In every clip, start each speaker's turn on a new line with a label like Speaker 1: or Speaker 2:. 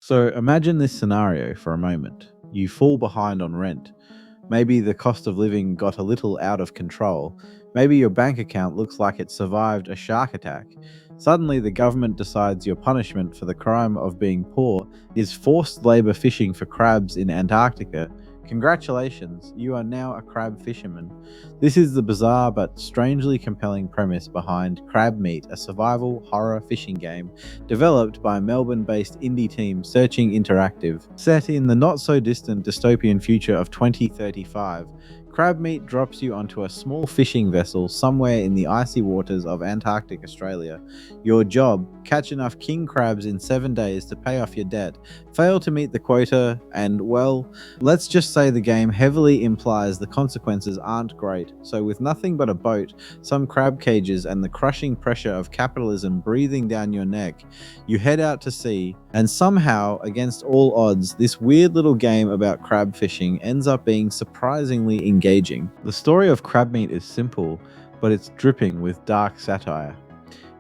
Speaker 1: So imagine this scenario for a moment. You fall behind on rent. Maybe the cost of living got a little out of control. Maybe your bank account looks like it survived a shark attack. Suddenly, the government decides your punishment for the crime of being poor is forced labor fishing for crabs in Antarctica. Congratulations, you are now a crab fisherman. This is the bizarre but strangely compelling premise behind Crabmeat, a survival horror fishing game developed by Melbourne-based indie team Searching Interactive. Set in the not-so-distant dystopian future of 2035, Crabmeat drops you onto a small fishing vessel somewhere in the icy waters of Antarctic Australia. Your job: catch enough king crabs in 7 days to pay off your debt. Fail to meet the quota and, well, let's just say the game heavily implies the consequences aren't great. So with nothing but a boat, some crab cages, and the crushing pressure of capitalism breathing down your neck, you head out to sea, and somehow, against all odds, this weird little game about crab fishing ends up being surprisingly engaging. The story of Crabmeat is simple, but it's dripping with dark satire.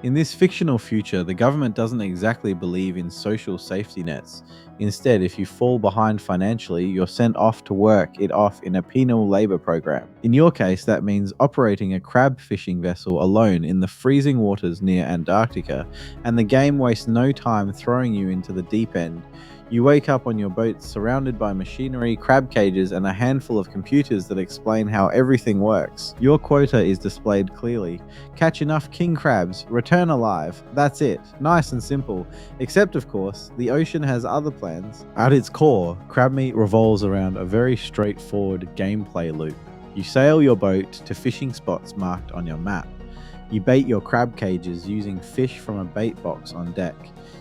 Speaker 1: In this fictional future, the government doesn't exactly believe in social safety nets. Instead, if you fall behind financially, you're sent off to work it off in a penal labor program. In your case, that means operating a crab fishing vessel alone in the freezing waters near Antarctica, and the game wastes no time throwing you into the deep end. You wake up on your boat surrounded by machinery, crab cages, and a handful of computers that explain how everything works. Your quota is displayed clearly. Catch enough king crabs, return alive. That's it. Nice and simple. Except, of course, the ocean has other plans. At its core, Crabmeat revolves around a very straightforward gameplay loop. You sail your boat to fishing spots marked on your map. You bait your crab cages using fish from a bait box on deck.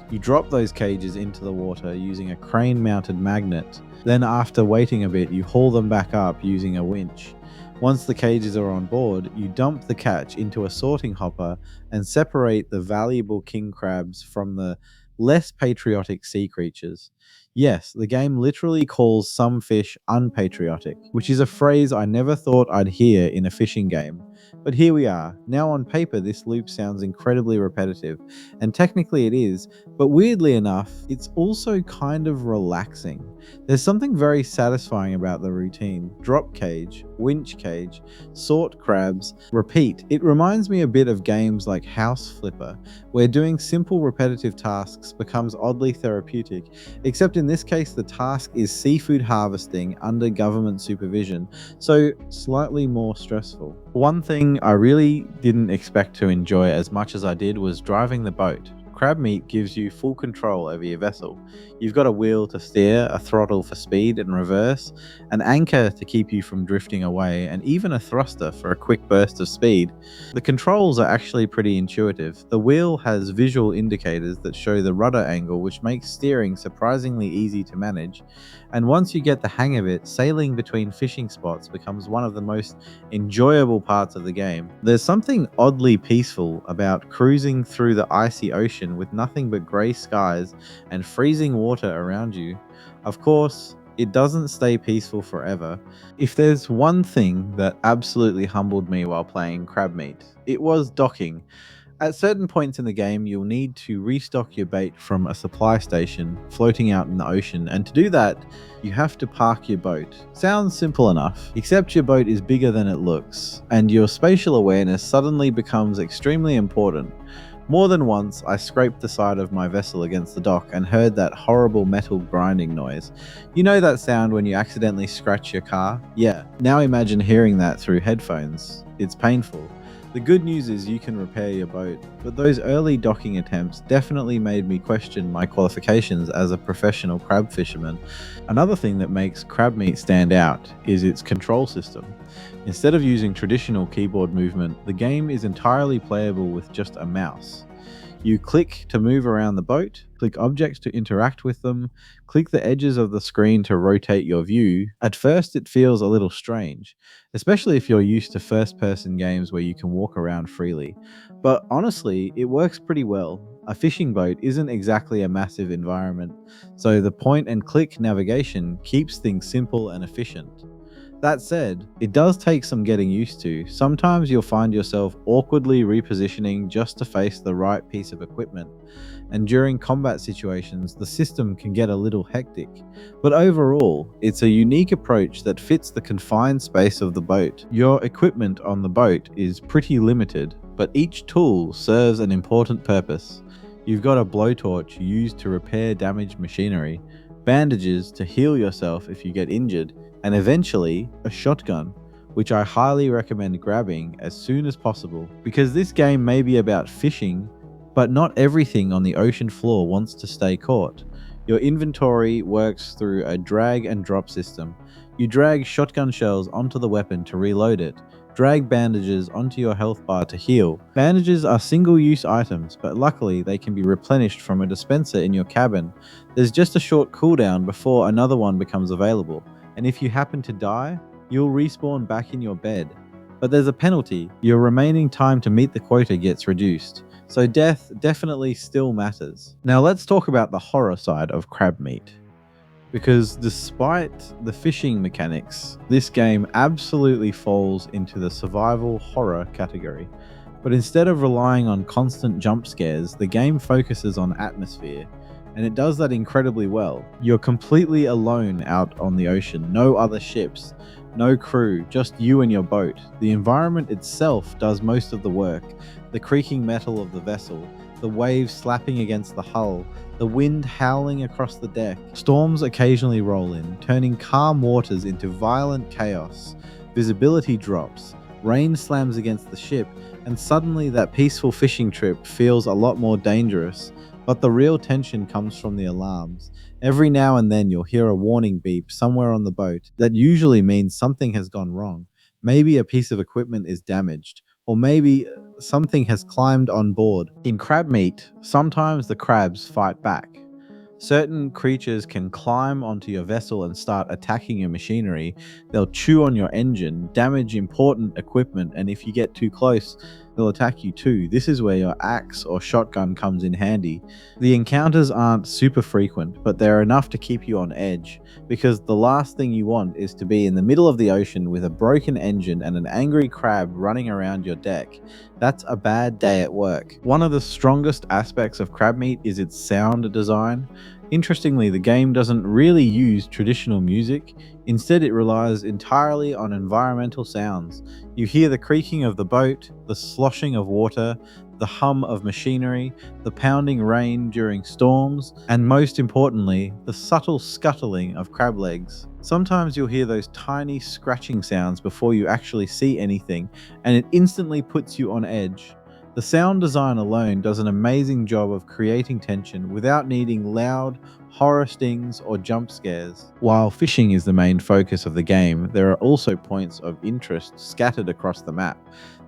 Speaker 1: You drop those cages into the water using a crane-mounted magnet. Then after waiting a bit, you haul them back up using a winch. Once the cages are on board, you dump the catch into a sorting hopper and separate the valuable king crabs from the less patriotic sea creatures. Yes, the game literally calls some fish unpatriotic, which is a phrase I never thought I'd hear in a fishing game. But here we are. Now on paper, this loop sounds incredibly repetitive, and technically it is, but weirdly enough, it's also kind of relaxing. There's something very satisfying about the routine. Drop cage, winch cage, sort crabs, repeat. It reminds me a bit of games like House Flipper, where doing simple repetitive tasks becomes oddly therapeutic, except in this case the task is seafood harvesting under government supervision, so slightly more stressful. One thing I really didn't expect to enjoy as much as I did was driving the boat. Crabmeat gives you full control over your vessel. You've got a wheel to steer, a throttle for speed and reverse, an anchor to keep you from drifting away, and even a thruster for a quick burst of speed. The controls are actually pretty intuitive. The wheel has visual indicators that show the rudder angle, which makes steering surprisingly easy to manage. And once you get the hang of it, sailing between fishing spots becomes one of the most enjoyable parts of the game. There's something oddly peaceful about cruising through the icy ocean with nothing but grey skies and freezing water around you. Of course, it doesn't stay peaceful forever. If there's one thing that absolutely humbled me while playing Crabmeat, it was docking. At certain points in the game, you'll need to restock your bait from a supply station floating out in the ocean, and to do that, you have to park your boat. Sounds simple enough, except your boat is bigger than it looks, and your spatial awareness suddenly becomes extremely important. More than once, I scraped the side of my vessel against the dock and heard that horrible metal grinding noise. You know that sound when you accidentally scratch your car? Yeah, now imagine hearing that through headphones. It's painful. The good news is you can repair your boat, but those early docking attempts definitely made me question my qualifications as a professional crab fisherman. Another thing that makes Crabmeat stand out is its control system. Instead of using traditional keyboard movement, the game is entirely playable with just a mouse. You click to move around the boat, click objects to interact with them, click the edges of the screen to rotate your view. At first it feels a little strange, especially if you're used to first-person games where you can walk around freely. But honestly, it works pretty well. A fishing boat isn't exactly a massive environment, so the point-and-click navigation keeps things simple and efficient. That said, it does take some getting used to. Sometimes you'll find yourself awkwardly repositioning just to face the right piece of equipment. and during combat situations, the system can get a little hectic. But overall, it's a unique approach that fits the confined space of the boat. Your equipment on the boat is pretty limited, but each tool serves an important purpose. You've got a blowtorch used to repair damaged machinery, bandages to heal yourself if you get injured, and eventually a shotgun, which I highly recommend grabbing as soon as possible, because this game may be about fishing, but not everything on the ocean floor wants to stay caught. Your inventory works through a drag and drop system. You drag shotgun shells onto the weapon to reload it, drag bandages onto your health bar to heal. Bandages are single-use items, but luckily they can be replenished from a dispenser in your cabin. There's just a short cooldown before another one becomes available, and if you happen to die, you'll respawn back in your bed. But there's a penalty. Your remaining time to meet the quota gets reduced, so death definitely still matters. Now let's talk about the horror side of Crabmeat. Because despite the fishing mechanics, this game absolutely falls into the survival horror category. But instead of relying on constant jump scares, the game focuses on atmosphere, and it does that incredibly well. You're completely alone out on the ocean, no other ships, no crew, just you and your boat. The environment itself does most of the work. The creaking metal of the vessel, the waves slapping against the hull, the wind howling across the deck. Storms occasionally roll in, turning calm waters into violent chaos. Visibility drops, rain slams against the ship, and suddenly that peaceful fishing trip feels a lot more dangerous. But the real tension comes from the alarms. Every now and then you'll hear a warning beep somewhere on the boat. That usually means something has gone wrong. Maybe a piece of equipment is damaged, or maybe something has climbed on board. In Crabmeat, sometimes the crabs fight back. Certain creatures can climb onto your vessel and start attacking your machinery. They'll chew on your engine, damage important equipment, and if you get too close, they'll attack you too. This is where your axe or shotgun comes in handy. The encounters aren't super frequent, but they're enough to keep you on edge, because the last thing you want is to be in the middle of the ocean with a broken engine and an angry crab running around your deck. That's a bad day at work. One of the strongest aspects of Crabmeat is its sound design. Interestingly, the game doesn't really use traditional music. Instead, it relies entirely on environmental sounds. You hear the creaking of the boat, the sloshing of water, the hum of machinery, the pounding rain during storms, and most importantly, the subtle scuttling of crab legs. Sometimes you'll hear those tiny scratching sounds before you actually see anything, and it instantly puts you on edge. The sound design alone does an amazing job of creating tension without needing loud, horror stings or jump scares. While fishing is the main focus of the game, there are also points of interest scattered across the map.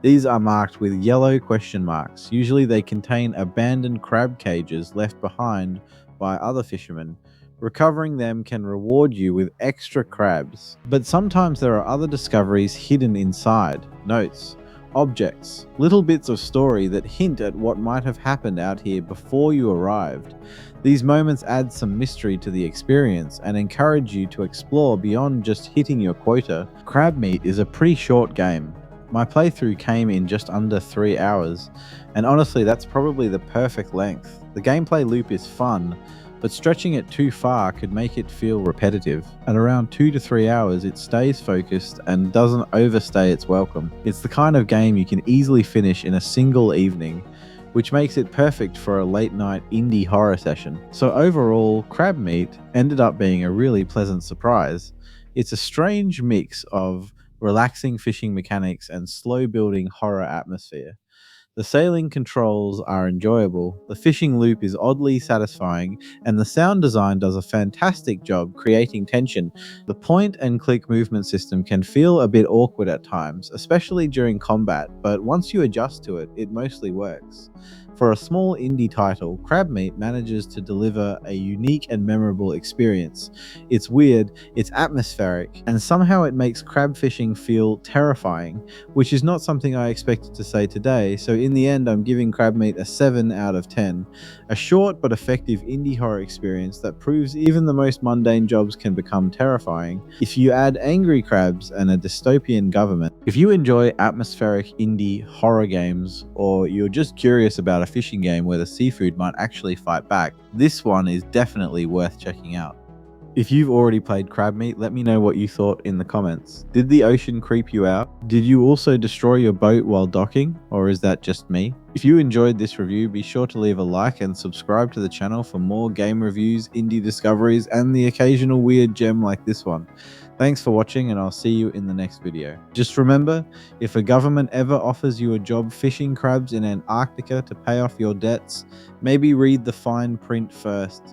Speaker 1: These are marked with yellow question marks. Usually they contain abandoned crab cages left behind by other fishermen. Recovering them can reward you with extra crabs. But sometimes there are other discoveries hidden inside. Notes, objects, little bits of story that hint at what might have happened out here before you arrived. These moments add some mystery to the experience and encourage you to explore beyond just hitting your quota. Crabmeat is a pretty short game. My playthrough came in just under 3 hours, and honestly that's probably the perfect length. The gameplay loop is fun, but stretching it too far could make it feel repetitive. At around 2 to 3 hours, it stays focused and doesn't overstay its welcome. It's the kind of game you can easily finish in a single evening, which makes it perfect for a late night indie horror session. So overall, Crabmeat ended up being a really pleasant surprise. It's a strange mix of relaxing fishing mechanics and slow building horror atmosphere. The sailing controls are enjoyable, the fishing loop is oddly satisfying, and the sound design does a fantastic job creating tension. The point and click movement system can feel a bit awkward at times, especially during combat, but once you adjust to it, it mostly works. For a small indie title, Crabmeat manages to deliver a unique and memorable experience. It's weird, it's atmospheric, and somehow it makes crab fishing feel terrifying, which is not something I expected to say today, so in the end I'm giving Crabmeat a 7 out of 10. A short but effective indie horror experience that proves even the most mundane jobs can become terrifying. If you add angry crabs and a dystopian government, If you enjoy atmospheric indie horror games, or you're just curious about a fishing game where the seafood might actually fight back, this one is definitely worth checking out. If you've already played Crabmeat, let me know what you thought in the comments. Did the ocean creep you out? Did you also destroy your boat while docking, or is that just me? If you enjoyed this review, be sure to leave a like and subscribe to the channel for more game reviews, indie discoveries, and the occasional weird gem like this one. Thanks for watching, and I'll see you in the next video. Just remember, if a government ever offers you a job fishing crabs in Antarctica to pay off your debts, maybe read the fine print first.